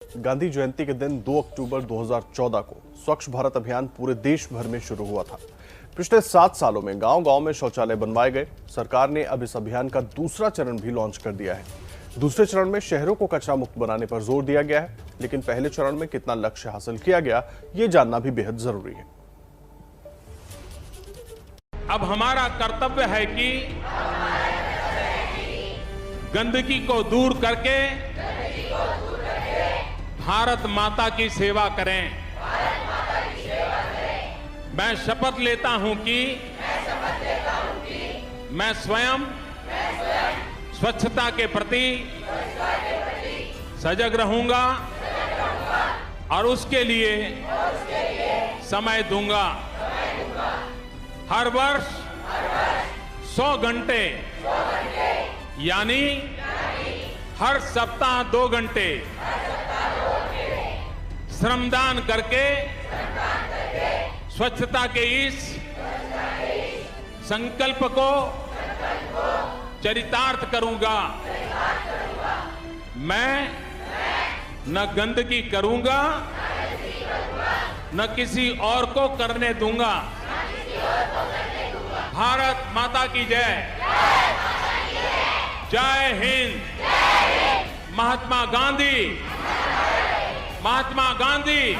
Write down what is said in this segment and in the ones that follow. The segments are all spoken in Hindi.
गांधी जयंती के दिन 2 अक्टूबर 2014 को स्वच्छ भारत अभियान पूरे देश भर में शुरू हुआ था। पिछले 7 सालों में गांव-गांव में शौचालय बनवाए गए। सरकार ने अब इस अभियान का दूसरा चरण भी लॉन्च कर दिया है। दूसरे चरण में शहरों को कचरा मुक्त बनाने पर जोर दिया गया है, लेकिन पहले चरण में कितना लक्ष्य हासिल किया गया, ये जानना भी बेहद जरूरी है। अब हमारा कर्तव्य है कि गंदगी को दूर करके भारत माता की सेवा करें। मैं शपथ लेता हूं कि मैं स्वयं स्वच्छता के प्रति सजग रहूंगा और उसके लिए समय दूंगा। हर वर्ष 100 घंटे यानी हर सप्ताह 2 घंटे श्रमदान करके स्वच्छता के इस संकल्प को चरितार्थ करूंगा। मैं न गंदगी करूंगा, न किसी और को करने दूंगा। भारत माता की जय। जय हिंद। महात्मा गांधी। महात्मा गांधी।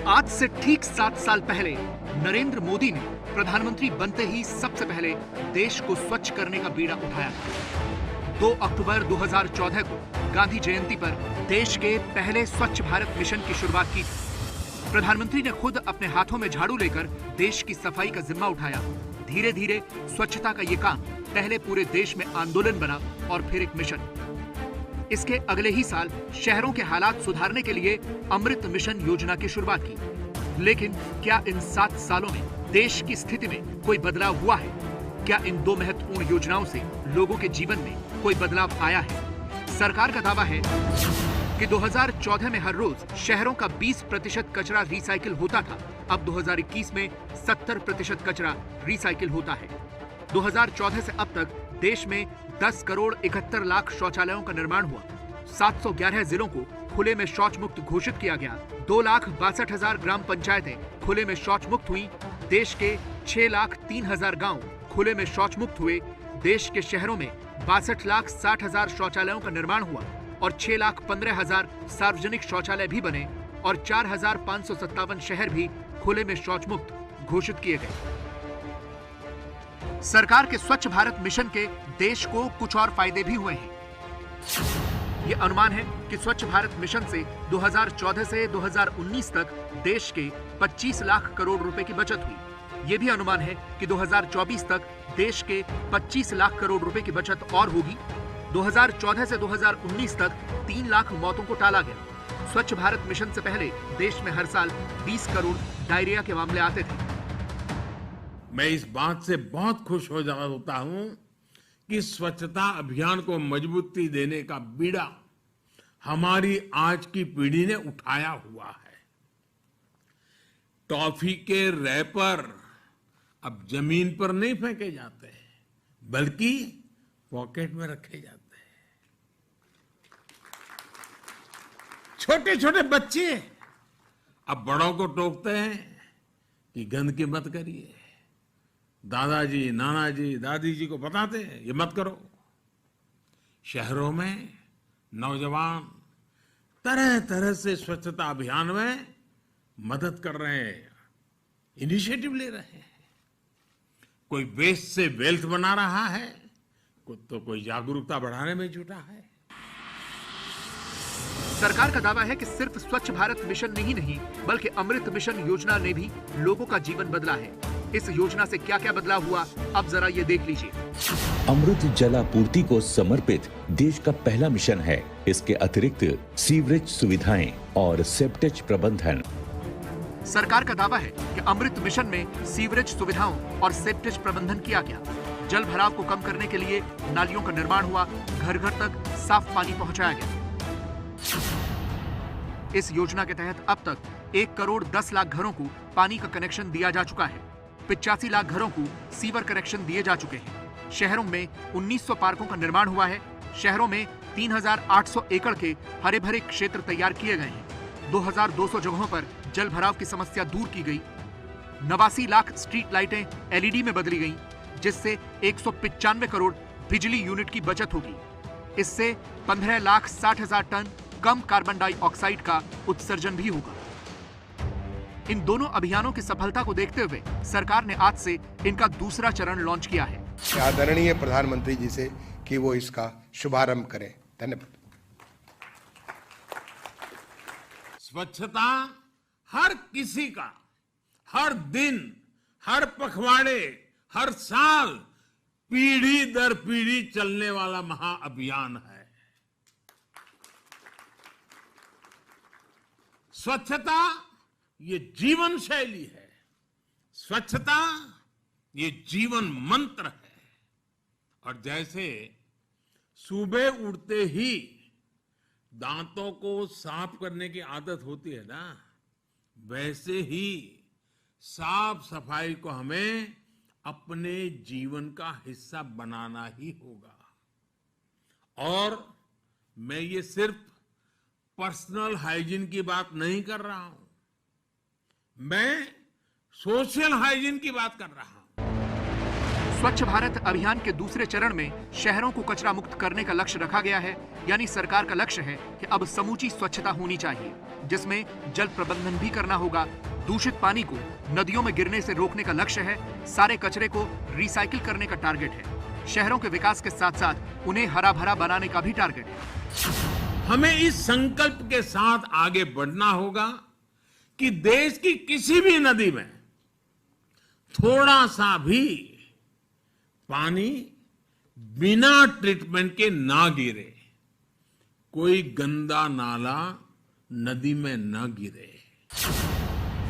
आज से ठीक 7 साल पहले नरेंद्र मोदी ने प्रधानमंत्री बनते ही सबसे पहले देश को स्वच्छ करने का बीड़ा उठाया। 2 अक्टूबर 2014 को गांधी जयंती पर देश के पहले स्वच्छ भारत मिशन की शुरुआत की थी। प्रधानमंत्री ने खुद अपने हाथों में झाड़ू लेकर देश की सफाई का जिम्मा उठाया। धीरे धीरे स्वच्छता का ये काम पहले पूरे देश में आंदोलन बना और फिर एक मिशन। इसके अगले ही साल शहरों के हालात सुधारने के लिए अमृत मिशन योजना की शुरुआत की। लेकिन क्या इन 7 सालों में देश की स्थिति में कोई बदलाव हुआ है? क्या इन 2 महत्वपूर्ण योजनाओं से लोगों के जीवन में कोई बदलाव आया है? सरकार का दावा है कि 2014 में हर रोज शहरों का 20% कचरा रिसाइकिल होता था। अब 2021 में 70% कचरा रिसाइकिल होता है। 2014 से अब तक देश में 10 करोड़ 71 लाख शौचालयों का निर्माण हुआ। 711 जिलों को खुले में शौच मुक्त घोषित किया गया। 2,62,000 ग्राम पंचायतें खुले में शौच मुक्त हुई। देश के 6,03,000 गांव खुले में शौच मुक्त हुए। देश के शहरों में 62,60,000 शौचालयों का निर्माण हुआ और 6,15,000 सार्वजनिक शौचालय भी बने और 4,557 शहर भी खुले में शौच मुक्त घोषित किए गए। सरकार के स्वच्छ भारत मिशन के देश को कुछ और फायदे भी हुए हैं। ये अनुमान है कि स्वच्छ भारत मिशन से 2014 से 2019 तक देश के 25 लाख करोड़ रुपए की बचत हुई। ये भी अनुमान है कि 2024 तक देश के 25 लाख करोड़ रुपए की बचत और होगी। 2014 से 2019 तक 3 लाख मौतों को टाला गया। स्वच्छ भारत मिशन से पहले देश में हर साल 20 करोड़ डायरिया के मामले आते थे। मैं इस बात से बहुत खुश हो जाता हूं कि स्वच्छता अभियान को मजबूती देने का बीड़ा हमारी आज की पीढ़ी ने उठाया हुआ है। टॉफी के रैपर अब जमीन पर नहीं फेंके जाते, बल्कि पॉकेट में रखे जाते हैं। छोटे छोटे बच्चे अब बड़ों को टोकते हैं कि गंदगी मत करिए। दादाजी, नानाजी, दादी जी को बताते हैं ये मत करो। शहरों में नौजवान तरह तरह से स्वच्छता अभियान में मदद कर रहे हैं, इनिशिएटिव ले रहे हैं। कोई वेस्ट से वेल्थ बना रहा है, तो कोई जागरूकता बढ़ाने में जुटा है। सरकार का दावा है कि सिर्फ स्वच्छ भारत मिशन नहीं बल्कि अमृत मिशन योजना ने भी लोगों का जीवन बदला है। इस योजना से क्या क्या बदलाव हुआ, अब जरा ये देख लीजिए। अमृत जलापूर्ति को समर्पित देश का पहला मिशन है। इसके अतिरिक्त सीवरेज सुविधाएं और सेप्टेज प्रबंधन। सरकार का दावा है कि अमृत मिशन में सीवरेज सुविधाओं और सेप्टेज प्रबंधन किया गया। जल भराव को कम करने के लिए नालियों का निर्माण हुआ। घर घर तक साफ पानी पहुंचाया गया। इस योजना के तहत अब तक 1 करोड़ 10 लाख घरों को पानी का कनेक्शन दिया जा चुका है। 85 लाख घरों को सीवर कनेक्शन दिए जा चुके हैं। शहरों में 1900 पार्कों का निर्माण हुआ है। शहरों में 3,800 एकड़ के हरे भरे क्षेत्र तैयार किए गए हैं। 2,200 जगहों पर जल भराव की समस्या दूर की गई। 89 लाख स्ट्रीट लाइटें एलईडी में बदली गईं, जिससे 195 करोड़ बिजली यूनिट की बचत होगी। इससे 15,60,000 टन कम कार्बन डाइऑक्साइड का उत्सर्जन भी होगा। इन दोनों अभियानों की सफलता को देखते हुए सरकार ने आज से इनका दूसरा चरण लॉन्च किया है। आदरणीय प्रधानमंत्री जी से कि वो इसका शुभारंभ करें। धन्यवाद। स्वच्छता हर किसी का, हर दिन, हर पखवाड़े, हर साल पीढ़ी दर पीढ़ी चलने वाला महाअभियान है। स्वच्छता ये जीवन शैली है, स्वच्छता ये जीवन मंत्र है। और जैसे सुबह उठते ही दांतों को साफ करने की आदत होती है ना, वैसे ही साफ सफाई को हमें अपने जीवन का हिस्सा बनाना ही होगा। और मैं ये सिर्फ पर्सनल हाइजीन की बात नहीं कर रहा हूं, मैं सोशल हाइजीन की बात कर रहा हूं। स्वच्छ भारत अभियान के दूसरे चरण में शहरों को कचरा मुक्त करने का लक्ष्य रखा गया है। यानी सरकार का लक्ष्य है कि अब समूची स्वच्छता होनी चाहिए, जिसमें जल प्रबंधन भी करना होगा। दूषित पानी को नदियों में गिरने से रोकने का लक्ष्य है। सारे कचरे को रिसाइकिल करने का टारगेट है। शहरों के विकास के साथ साथ उन्हें हरा भरा बनाने का भी टारगेट है। हमें इस संकल्प के साथ आगे बढ़ना होगा कि देश की किसी भी नदी में थोड़ा सा भी पानी बिना ट्रीटमेंट के ना गिरे, कोई गंदा नाला नदी में न गिरे।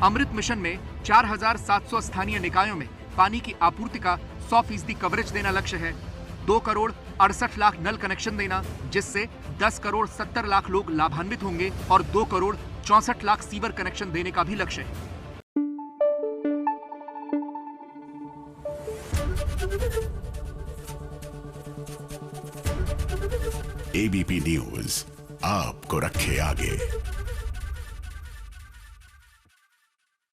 अमृत मिशन में 4,700 स्थानीय निकायों में पानी की आपूर्ति का 100% कवरेज देना लक्ष्य है। 2 करोड़ 68 लाख नल कनेक्शन देना, जिससे 10 करोड़ 70 लाख लोग लाभान्वित होंगे और 2 करोड़ 64 लाख सीवर कनेक्शन देने का भी लक्ष्य है। एबीपी न्यूज आपको रखे आगे।